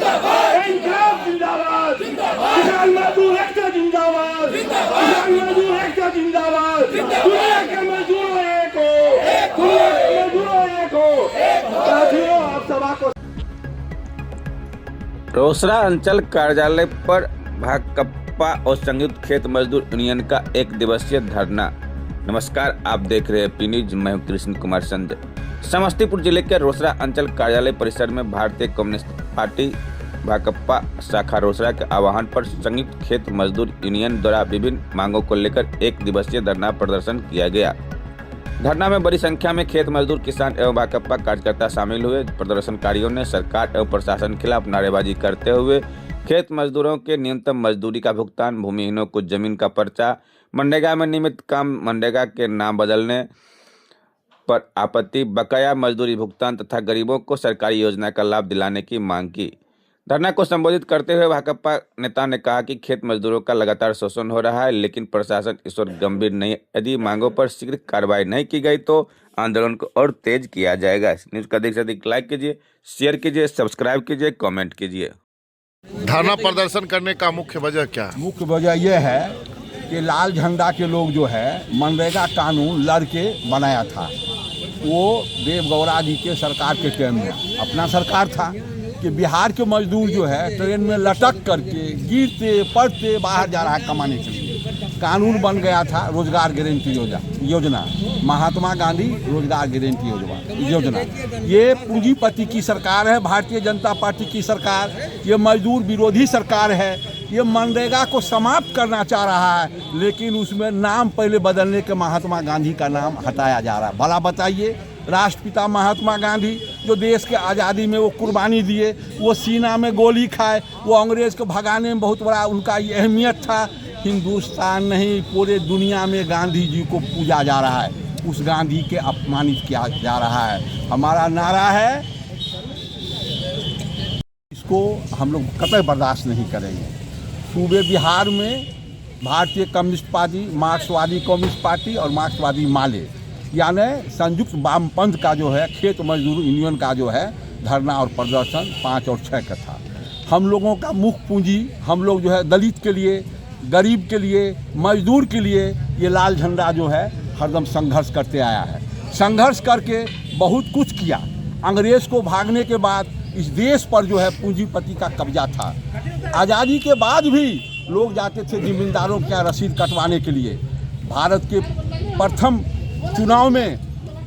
इंकलाब जिंदाबाद, किसान मजदूर एकता जिंदाबाद, किसान मजदूर एकता जिंदाबाद, दुनिया के मजदूरों एक हो, दुनिया के मजदूरों एक हो। साथियों, आप सभा को रोसड़ा अंचल कार्यालय पर भाकपा और संयुक्त खेत मजदूर यूनियन का 1 दिवसीय धरना। नमस्कार, आप देख रहे हैं पी न्यूज। मैं हूं कृष्ण कुमार संजय। समस्तीपुर जिले के रोसड़ा अंचल कार्यालय परिसर में भारतीय कम्युनिस्ट पार्टी भाकपा शाखा रोसड़ा के आह्वान पर संयुक्त खेत मजदूर यूनियन द्वारा विभिन्न मांगों को लेकर 1 दिवसीय धरना प्रदर्शन किया गया। धरना में बड़ी संख्या में खेत मजदूर, किसान एवं भाकपा कार्यकर्ता शामिल हुए। प्रदर्शनकारियों ने सरकार एवं प्रशासन के खिलाफ नारेबाजी करते हुए खेत मजदूरों के न्यूनतम मजदूरी का भुगतान, भूमिहीनों को जमीन का पर्चा, मनरेगा में नियमित काम मनरेगा के नाम बदलने पर आपत्ति, बकाया मजदूरी भुगतान तथा गरीबों को सरकारी योजना का लाभ दिलाने की मांग की। धरना को संबोधित करते हुए भाकपा नेता ने कहा कि खेत मजदूरों का लगातार शोषण हो रहा है, लेकिन प्रशासन इस ओर गंभीर नहीं। यदि मांगों पर शीघ्र कार्रवाई नहीं की गई तो आंदोलन को और तेज किया जाएगा। इस न्यूज का अधिक से अधिक लाइक कीजिए, शेयर कीजिए, सब्सक्राइब कीजिए, कमेंट कीजिए। धरना प्रदर्शन करने का मुख्य वजह क्या है? मुख्य वजह यह है कि लाल झंडा के लोग जो है मनरेगा कानून लड़के बनाया था। वो देवगौड़ा जी के सरकार के टाइम में अपना सरकार था कि बिहार के मजदूर जो है ट्रेन में लटक करके गिरते पड़ते बाहर जा रहा है कमाने के लिए। कानून बन गया था रोजगार गारंटी योजना, महात्मा गांधी रोजगार गारंटी योजना। ये पूंजीपति की सरकार है, भारतीय जनता पार्टी की सरकार, ये मजदूर विरोधी सरकार है। ये मनरेगा को समाप्त करना चाह रहा है, लेकिन उसमें नाम पहले बदलने के महात्मा गांधी का नाम हटाया जा रहा है। भला बताइए, राष्ट्रपिता महात्मा गांधी जो देश के आज़ादी में वो कुर्बानी दिए, वो सीना में गोली खाए, वो अंग्रेज़ को भगाने में बहुत बड़ा उनका ये अहमियत था। हिंदुस्तान नहीं, पूरे दुनिया में गांधी जी को पूजा जा रहा है, उस गांधी के अपमानित किया जा रहा है। हमारा नारा है, इसको हम लोग कतई बर्दाश्त नहीं करेंगे। सूबे बिहार में भारतीय कम्युनिस्ट पार्टी, मार्क्सवादी कम्युनिस्ट पार्टी और मार्क्सवादी माले यानी संयुक्त वामपंथ का जो है खेत मजदूर यूनियन का जो है धरना और प्रदर्शन 5 और 6 का था। हम लोगों का मुख्य पूंजी, हम लोग जो है दलित के लिए, गरीब के लिए, मजदूर के लिए ये लाल झंडा जो है हरदम संघर्ष करते आया है। संघर्ष करके बहुत कुछ किया। अंग्रेज़ को भागने के बाद इस देश पर जो है पूंजीपति का कब्जा था। आज़ादी के बाद भी लोग जाते थे जिम्मेदारों का रसीद कटवाने के लिए। भारत के प्रथम चुनाव में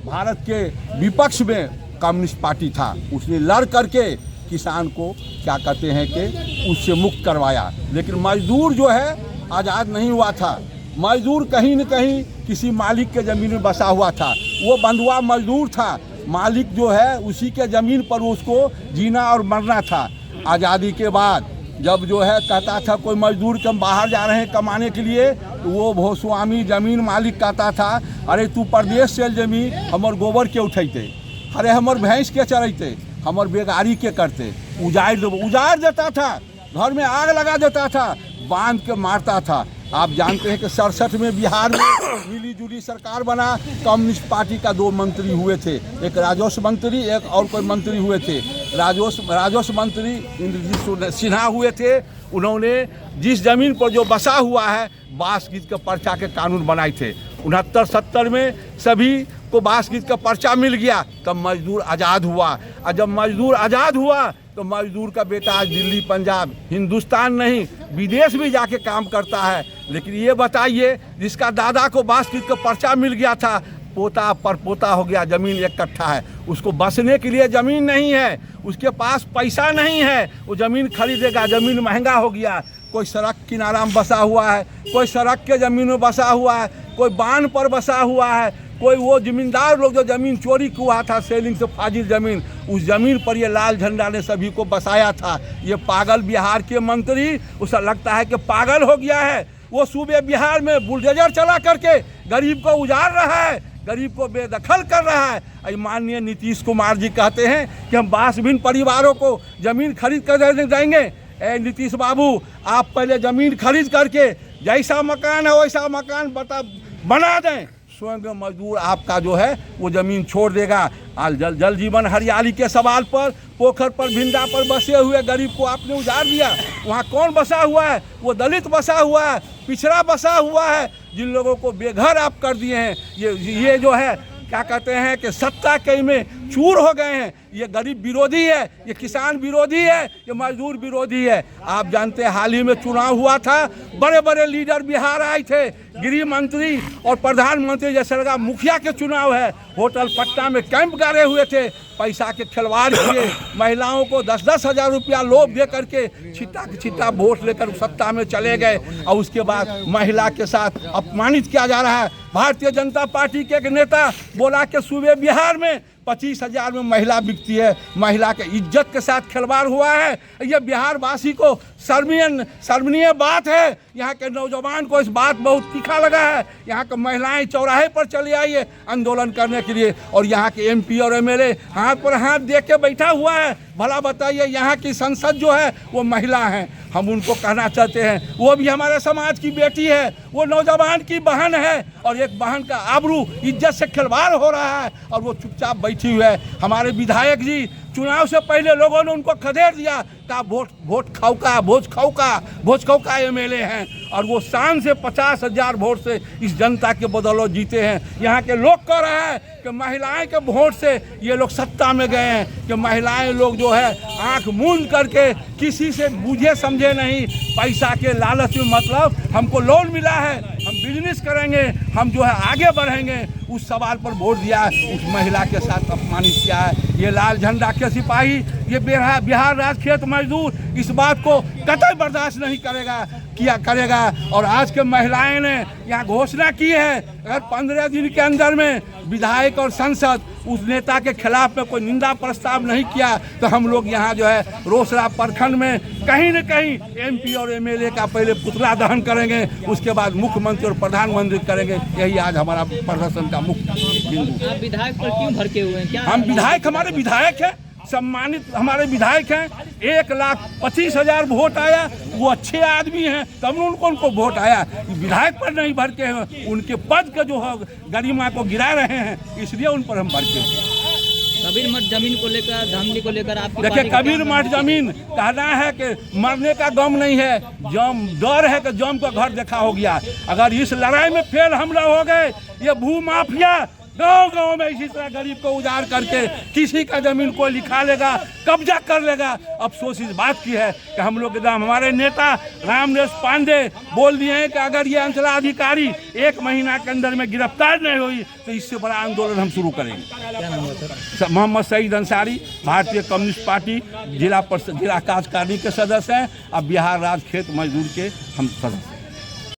भारत के विपक्ष में कम्युनिस्ट पार्टी था, उसने लड़ करके किसान को क्या कहते हैं कि उससे मुक्त करवाया। लेकिन मजदूर जो है आज़ाद नहीं हुआ था। मजदूर कहीं न कहीं किसी मालिक के ज़मीन में बसा हुआ था। वो बंधुआ मजदूर था, मालिक जो है उसी के ज़मीन पर उसको जीना और मरना था। आज़ादी के बाद जब जो है कहता था कोई मजदूर के हम बाहर जा रहे हैं कमाने के लिए, तो वो भूस्वामी ज़मीन मालिक कहता था, अरे तू परदेश चल जमी, हमर गोबर के उठैते, अरे हमर भैंस के चरैते, हमर बेगारी के करते, उजाड़ देता था, घर में आग लगा देता था, बांध के मारता था। आप जानते हैं कि 67 में बिहार में मिली जुली सरकार बना। कम्युनिस्ट पार्टी का 2 मंत्री हुए थे, एक राजस्व मंत्री, एक और कोई मंत्री हुए थे। राजस्व मंत्री इंद्रजीत सिन्हा हुए थे। उन्होंने जिस जमीन पर जो बसा हुआ है बास गीत के पर्चा के कानून बनाए थे। 69-70 में सभी को बास गीत का पर्चा मिल गया, तब मजदूर आज़ाद हुआ। और जब मजदूर आज़ाद हुआ तो मजदूर का बेटा आज दिल्ली, पंजाब, हिंदुस्तान नहीं विदेश भी जाके काम करता है। लेकिन ये बताइए, जिसका दादा को बास गीत का पर्चा मिल गया था, पोता पर पोता हो गया, ज़मीन 1 कट्ठा है, उसको बसने के लिए ज़मीन नहीं है, उसके पास पैसा नहीं है, वो ज़मीन खरीदेगा, ज़मीन महंगा हो गया। कोई सड़क किनारा में बसा हुआ है, कोई सड़क के ज़मीन में बसा हुआ है, कोई बांध पर बसा हुआ है, कोई वो जमींदार लोग जो ज़मीन चोरी हुआ था, सेलिंग से फाजिल ज़मीन, उस ज़मीन पर ये लाल झंडा ने सभी को बसाया था। ये पागल बिहार के मंत्री, उसे लगता है कि पागल हो गया है। वो सूबे बिहार में बुलडोजर चला करके गरीब को उजाड़ रहा है, गरीब को बेदखल कर रहा है। माननीय नीतीश कुमार जी कहते हैं कि हम बासहीन परिवारों को ज़मीन खरीद कर देंगे। नीतीश बाबू, आप पहले ज़मीन खरीद करके जैसा मकान है वैसा मकान बना दें, स्वयं मजदूर आपका जो है वो ज़मीन छोड़ देगा। जल जीवन हरियाली के सवाल पर पोखर पर भिंडा पर बसे हुए गरीब को आपने उजाड़ दिया। वहाँ कौन बसा हुआ है? वो दलित बसा हुआ है, पिछड़ा बसा हुआ है, जिन लोगों को बेघर आप कर दिए हैं। ये जो है क्या कहते हैं कि सत्ता के में चूर हो गए हैं। ये गरीब विरोधी है, ये किसान विरोधी है, ये मजदूर विरोधी है। आप जानते हैं हाल ही में चुनाव हुआ था, बड़े बड़े लीडर बिहार आए थे, गृह मंत्री और प्रधानमंत्री जैसे लगा मुखिया के चुनाव है, होटल पटना में कैंप गाड़े हुए थे, पैसा के खिलवाड़ किए, महिलाओं को 10-10 हज़ार रुपया लोभ दे करके छिट्टा वोट लेकर सत्ता में चले गए। और उसके बाद महिला के साथ अपमानित किया जा रहा है। भारतीय जनता पार्टी के एक नेता बोला कि सूबे बिहार में 25,000 में महिला बिकती है। महिला के इज्जत के साथ खिलवाड़ हुआ है। ये बिहार वासी को शर्मनीय बात है। यहाँ के नौजवान को इस बात बहुत तीखा लगा है। यहाँ के महिलाएं चौराहे पर चली आई है आंदोलन करने के लिए, और यहाँ के MP और MLA हाथ पर हाथ दे के बैठा हुआ है। भला बताइए, यहाँ की संसद जो है वो महिला है। हम उनको कहना चाहते हैं वो भी हमारे समाज की बेटी है, वो नौजवान की बहन है, और एक बहन का आबरू इज्जत से खिलवाड़ हो रहा है और वो चुपचाप बैठी हुई है। हमारे विधायक जी चुनाव से पहले लोगों ने उनको खदेड़ दिया, कहा भोज खौका MLA हैं, और वो शान से 50,000 वोट से इस जनता के बदौलत जीते हैं। यहाँ के लोग कह रहे हैं कि महिलाएं के वोट से ये लोग सत्ता में गए हैं, कि महिलाएं लोग जो है आंख मूंद करके किसी से बूझे समझे नहीं, पैसा के लालच में, मतलब हमको लोन मिला है, हम बिजनेस करेंगे, हम जो है आगे बढ़ेंगे, उस सवाल पर वोट दिया है। उस महिला के साथ अपमानित किया है। ये लाल झंडा के सिपाही, ये बिहार राज्य खेत मजदूर इस बात को कतई बर्दाश्त नहीं करेगा। और आज के महिलाएं ने यहाँ घोषणा की है, अगर 15 दिन के अंदर में विधायक और संसद उस नेता के खिलाफ में कोई निंदा प्रस्ताव नहीं किया तो हम लोग यहाँ जो है रोसड़ा प्रखंड में कहीं न कहीं MP और MLA का पहले पुतला दहन करेंगे, उसके बाद मुख्यमंत्री और प्रधानमंत्री करेंगे। यही आज हमारा प्रदर्शन का मुख्य बिंदु। आप विधायक पर क्यों भड़के हुए हैं? क्या हम विधायक, हमारे विधायक हैं, सम्मानित हमारे विधायक हैं। 1,25,000 वोट आया, वो अच्छे आदमी हैं, तब उनको वोट आया। विधायक पर नहीं भड़के हैं, उनके पद का जो है गरिमा को गिरा रहे हैं, इसलिए उन पर हम भड़के हैं। कबीर मठ जमीन को लेकर, धांधली को लेकर आप देखिए, कबीर मठ जमीन कहना है कि मरने का गम नहीं है, जम डर है कि जम का घर देखा हो गया। अगर इस लड़ाई में फेल हम लोग हो गए, ये भू माफिया गांव में इसी तरह गरीब को उजाड़ करके किसी का जमीन को लिखा लेगा, कब्जा कर लेगा। अफसोस इस बात की है कि हम लोग एकदम, हमारे नेता रामनेश पांडे बोल दिए हैं कि अगर ये अंचलाधिकारी 1 महीना के अंदर में गिरफ्तार नहीं हुई तो इससे बड़ा आंदोलन हम शुरू करेंगे। क्या नाम है सर? मोहम्मद सईद अंसारी, भारतीय कम्युनिस्ट पार्टी जिला कार्यकारिणी के सदस्य हैं, अब बिहार राज्य खेत मजदूर के हम सदस्य हैं।